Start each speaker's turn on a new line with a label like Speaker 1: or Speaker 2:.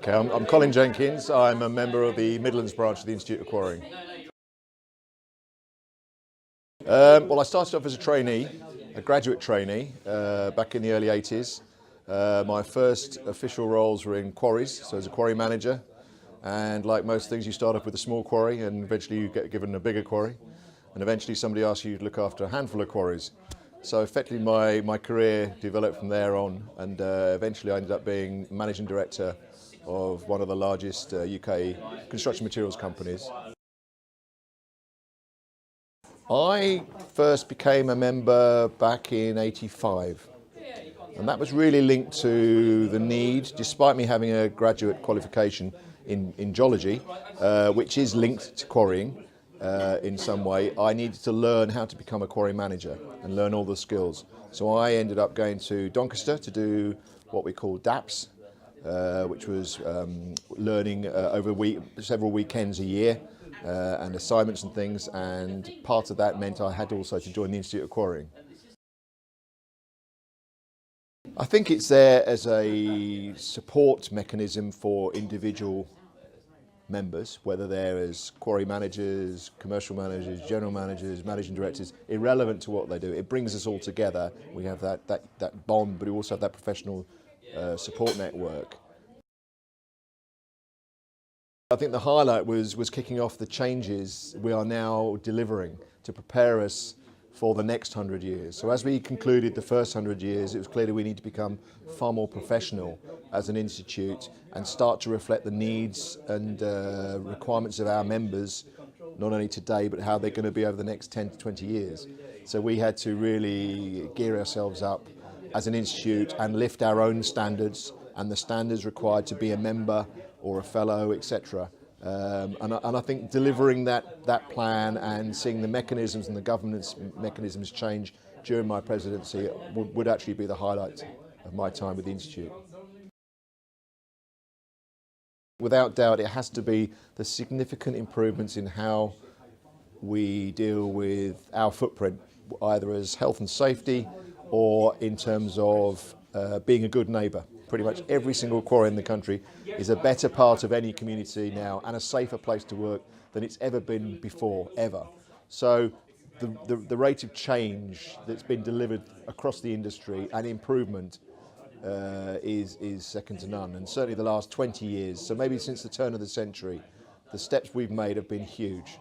Speaker 1: Okay, I'm Colin Jenkins. I'm a member of the Midlands branch of the Institute of Quarrying. Well, I started off as a trainee, a graduate trainee, back in the early 80s. My first official roles were in quarries, so as a quarry manager. And like most things, you start off with a small quarry and eventually you get given a bigger quarry. And eventually somebody asks you to look after a handful of quarries. So effectively my career developed from there on, and eventually I ended up being managing director of one of the largest UK construction materials companies. I first became a member back in '85, and that was really linked to the need, despite me having a graduate qualification in geology, which is linked to quarrying in some way. I needed to learn how to become a quarry manager and learn all the skills. So I ended up going to Doncaster to do what we call DAPS, which was learning over several weekends a year and assignments and things, and part of that meant I had also to join the Institute of Quarrying. I think it's there as a support mechanism for individual members, whether they're as quarry managers, commercial managers, general managers, managing directors, irrelevant to what they do. It brings us all together. We have that bond, but we also have that professional support network. I think the highlight was kicking off the changes we are now delivering to prepare us for the next 100 years. So as we concluded the first 100 years, it was clear that we need to become far more professional as an institute and start to reflect the needs and requirements of our members, not only today, but how they're going to be over the next 10 to 20 years. So we had to really gear ourselves up as an institute and lift our own standards and the standards required to be a member or a fellow, etc. And I think delivering that plan and seeing the mechanisms and the governance mechanisms change during my presidency would actually be the highlight of my time with the Institute. Without doubt, it has to be the significant improvements in how we deal with our footprint, either as health and safety or in terms of being a good neighbour. Pretty much every single quarry in the country is a better part of any community now and a safer place to work than it's ever been before, ever. So the rate of change that's been delivered across the industry and improvement is second to none, and certainly the last 20 years, so maybe since the turn of the century, the steps we've made have been huge.